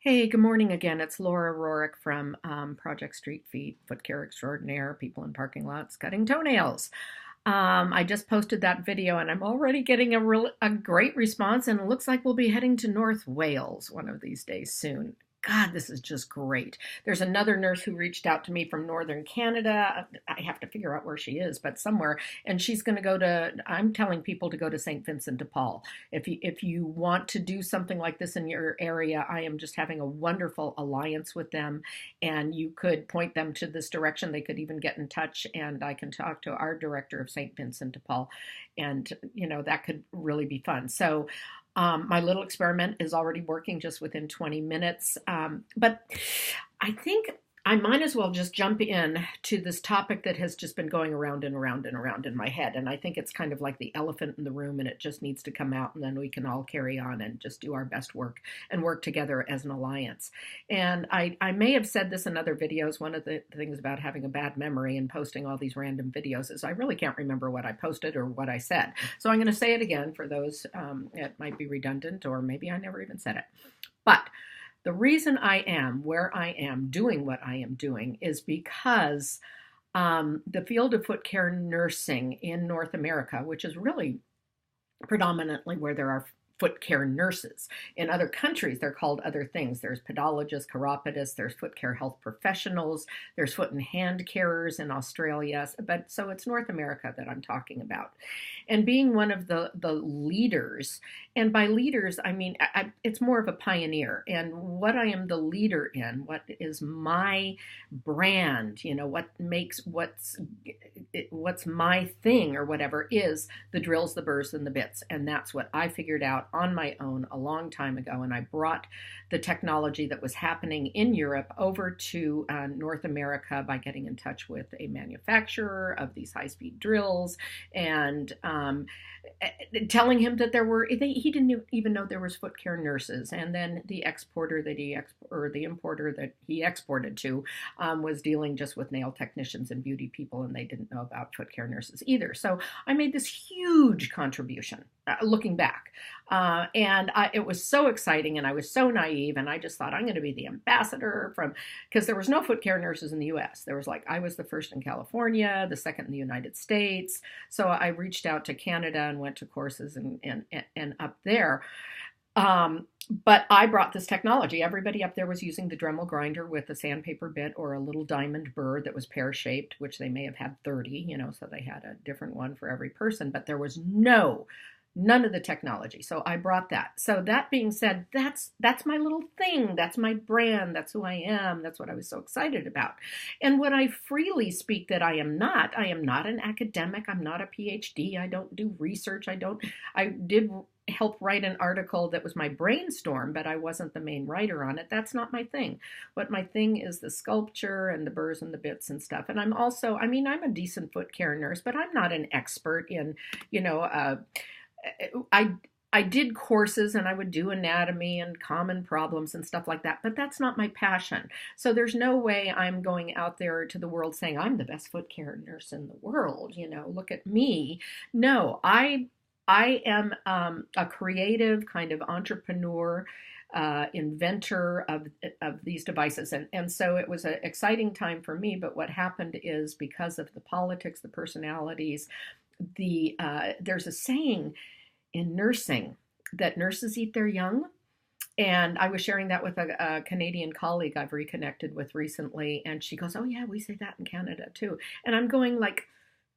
Hey, good morning again. It's Laura Roehrick from Project Street Feet, Foot Care Extraordinaire, People in Parking Lots Cutting Toenails. I just posted that video and I'm already getting a great response, and it looks like we'll be heading to North Wales one of these days soon. God, this is just great. There's another nurse who reached out to me from Northern Canada. I have to figure out where she is, but somewhere. And she's going to go to, I'm telling people to go to St. Vincent de Paul. If you want to do something like this in your area, I am just having a wonderful alliance with them, and you could point them to this direction. They could even get in touch, and I can talk to our director of St. Vincent de Paul, and that could really be fun. So my little experiment is already working just within 20 minutes. But I think I might as well just jump in to this topic that has just been going around and around and around in my head. And I think it's kind of like the elephant in the room, and it just needs to come out, and then we can all carry on and just do our best work and work together as an alliance. And I may have said this in other videos. One of the things about having a bad memory and posting all these random videos is I really can't remember what I posted or what I said. So I'm going to say it again for those. It might be redundant, or maybe I never even said it. But the reason I am where I am doing what I am doing is because the field of foot care nursing in North America, which is really predominantly where there are foot care nurses. In other countries, they're called other things. There's podologists, chiropodists, there's foot care health professionals, there's foot and hand carers in Australia. But so it's North America that I'm talking about. And being one of the leaders, and by leaders, I mean, it's more of a pioneer. And what I am the leader in, what is my brand, what's my thing or whatever, is the drills, the burrs, and the bits. And that's what I figured out on my own a long time ago. And I brought the technology that was happening in Europe over to North America by getting in touch with a manufacturer of these high-speed drills and telling him that he didn't even know there was foot care nurses. And then the exporter the importer that he exported to was dealing just with nail technicians and beauty people, and they didn't know about foot care nurses either. So I made this huge contribution looking back. It was so exciting, and I was so naive, and I just thought I'm going to be the ambassador because there was no foot care nurses in the US. I was the first in California, the second in the United States. So I reached out to Canada and went to courses and up there. But I brought this technology. Everybody up there was using the Dremel grinder with a sandpaper bit or a little diamond burr that was pear-shaped, which they may have had 30, so they had a different one for every person, but there was none of the technology. So I brought that. So that being said, that's my little thing. That's my brand. That's who I am. That's what I was so excited about. And what I freely speak that I am not an academic. I'm not a PhD. I don't do research. I did help write an article that was my brainstorm, but I wasn't the main writer on it. That's not my thing. What my thing is the sculpture and the burrs and the bits and stuff. And I'm also, I'm a decent foot care nurse, but I'm not an expert in, I did courses and I would do anatomy and common problems and stuff like that, but that's not my passion. So there's no way I'm going out there to the world saying I'm the best foot care nurse in the world, look at me. No, I am a creative kind of entrepreneur, inventor of these devices. And so it was an exciting time for me. But what happened is, because of the politics, the personalities, there's a saying in nursing that nurses eat their young. And I was sharing that with a Canadian colleague I've reconnected with recently. And she goes, "Oh yeah, we say that in Canada too." And I'm going like,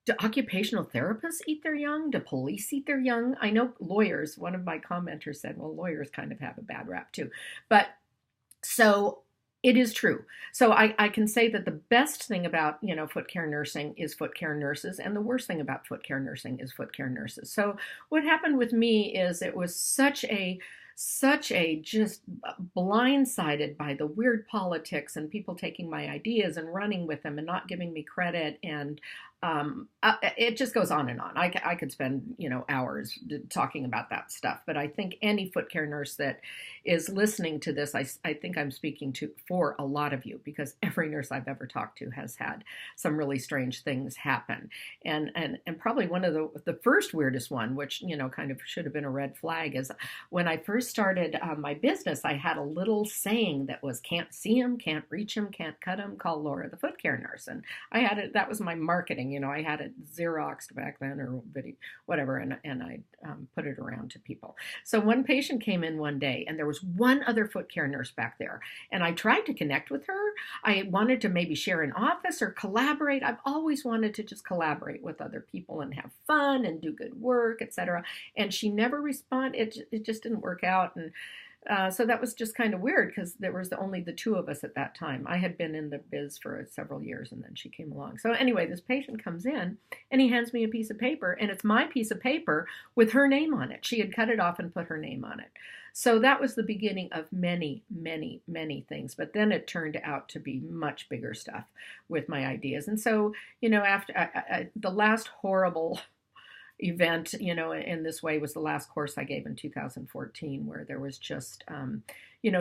do occupational therapists eat their young? Do police eat their young? I know lawyers, one of my commenters said, well, lawyers kind of have a bad rap too. But so it is true. So I can say that the best thing about, foot care nursing is foot care nurses, and the worst thing about foot care nursing is foot care nurses. So what happened with me is it was such a just blindsided by the weird politics and people taking my ideas and running with them and not giving me credit. And It just goes on and on. I could spend, hours talking about that stuff. But I think any foot care nurse that is listening to this, I think I'm speaking to for a lot of you, because every nurse I've ever talked to has had some really strange things happen. And probably one of the first weirdest one, which, kind of should have been a red flag, is when I first started my business, I had a little saying that was, can't see him, can't reach him, can't cut him, call Laura the foot care nurse. And I had it, that was my marketing. I had it Xeroxed back then, or video, whatever, and I put it around to people. So one patient came in one day, and there was one other foot care nurse back there, and I tried to connect with her. I wanted to maybe share an office or collaborate. I've always wanted to just collaborate with other people and have fun and do good work, etc. And she never responded. It just didn't work out. And so that was just kind of weird, because there was only the two of us at that time. I had been in the biz for several years, and then she came along. So anyway, this patient comes in, and he hands me a piece of paper, and it's my piece of paper with her name on it. She had cut it off and put her name on it. So that was the beginning of many, many, many things. But then it turned out to be much bigger stuff with my ideas. And so, after the last horrible event, in this way, was the last course I gave in 2014, where there was just,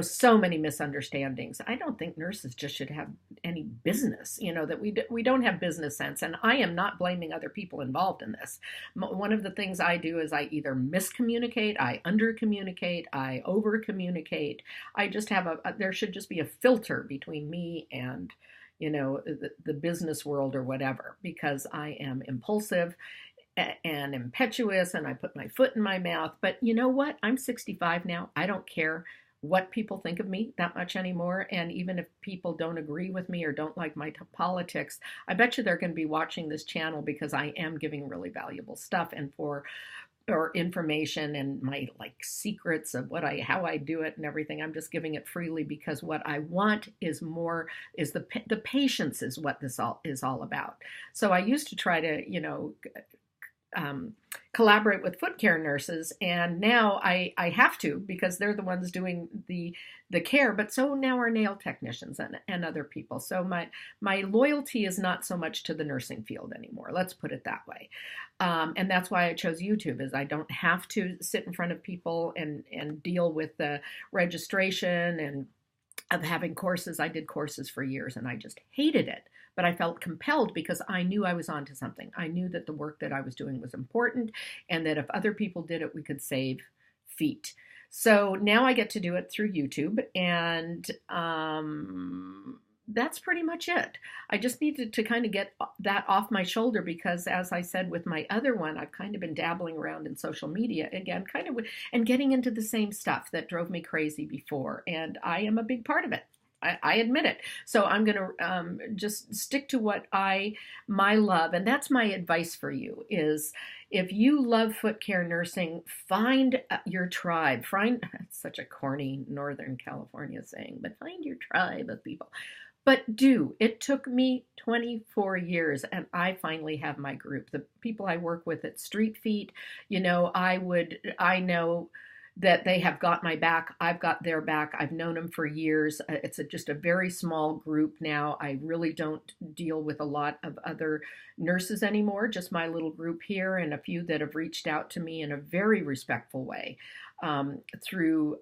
so many misunderstandings. I don't think nurses just should have any business, that we don't have business sense. And I am not blaming other people involved in this. One of the things I do is I either miscommunicate, I undercommunicate, I overcommunicate. I just have there should just be a filter between me and the business world or whatever, because I am impulsive and impetuous, and I put my foot in my mouth. But you know what? I'm 65 now. I don't care what people think of me that much anymore. And even if people don't agree with me or don't like my politics, I bet you they're going to be watching this channel, because I am giving really valuable stuff, and or information, and my secrets of how I do it and everything. I'm just giving it freely, because what I want is the patience is what this is all about. So I used to try to, collaborate with foot care nurses, and now I have to, because they're the ones doing the care. But so now are nail technicians and other people. So my loyalty is not so much to the nursing field anymore. Let's put it that way. And that's why I chose YouTube, is I don't have to sit in front of people and deal with the registration and of having courses. I did courses for years, and I just hated it. But I felt compelled, because I knew I was onto something. I knew that the work that I was doing was important, and that if other people did it, we could save feet. So now I get to do it through YouTube, and that's pretty much it. I just needed to kind of get that off my shoulder, because, as I said with my other one, I've kind of been dabbling around in social media again, and getting into the same stuff that drove me crazy before, and I am a big part of it. I admit it. So I'm going to just stick to what my love, and that's my advice for you, is if you love foot care nursing, find your tribe. It's such a corny Northern California saying, but find your tribe of people. But it took me 24 years, and I finally have my group. The people I work with at Street Feet, I know that they have got my back. I've got their back. I've known them for years. It's just a very small group now. I really don't deal with a lot of other nurses anymore, just my little group here, and a few that have reached out to me in a very respectful way through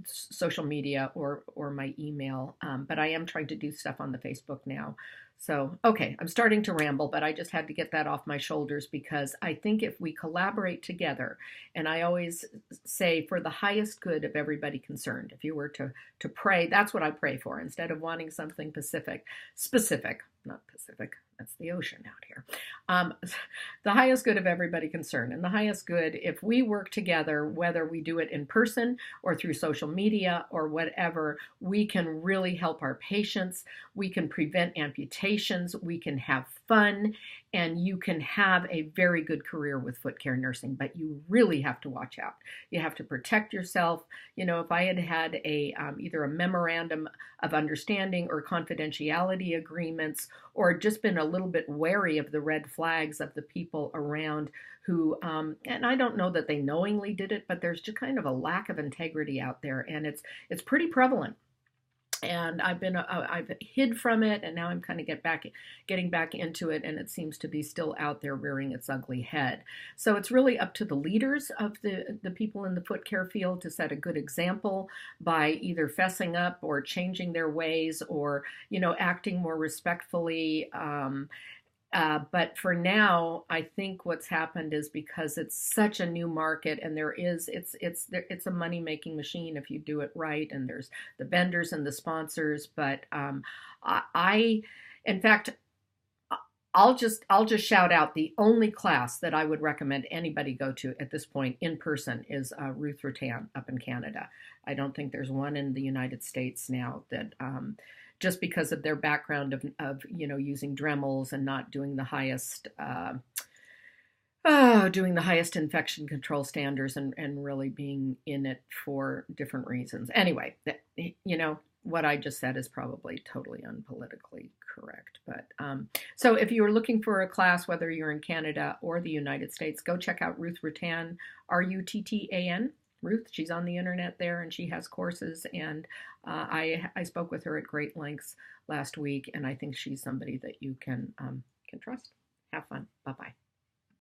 social media or my email. But I am trying to do stuff on the Facebook now. So, okay, I'm starting to ramble, but I just had to get that off my shoulders, because I think if we collaborate together, and I always say for the highest good of everybody concerned, if you were to pray, that's what I pray for, instead of wanting something specific, not Pacific, that's the ocean out here. The highest good of everybody concerned, and the highest good, if we work together, whether we do it in person or through social media or whatever, we can really help our patients. We can prevent amputations. We can have fun, and you can have a very good career with foot care nursing, but you really have to watch out. You have to protect yourself. If I had either a memorandum of understanding or confidentiality agreements, or just been a little bit wary of the red flags of the people around who, and I don't know that they knowingly did it, but there's just kind of a lack of integrity out there, and it's pretty prevalent. and I've hid from it, and now I'm kind of getting back into it, and it seems to be still out there rearing its ugly head. So it's really up to the leaders of the people in the foot care field to set a good example by either fessing up or changing their ways, or acting more respectfully. But for now, I think what's happened is because it's such a new market, and it's a money making machine if you do it right, and there's the vendors and the sponsors. But I, in fact, I'll just shout out the only class that I would recommend anybody go to at this point in person is Ruth Rattan up in Canada. I don't think there's one in the United States now that just because of their background of using Dremels and not doing the highest infection control standards, and really being in it for different reasons. Anyway, what I just said is probably totally unpolitically correct. But so if you are looking for a class, whether you're in Canada or the United States, go check out Ruth Rattan, Ruttan. Ruth, she's on the internet there, and she has courses, and I spoke with her at great lengths last week, and I think she's somebody that you can trust. Have fun. Bye-bye.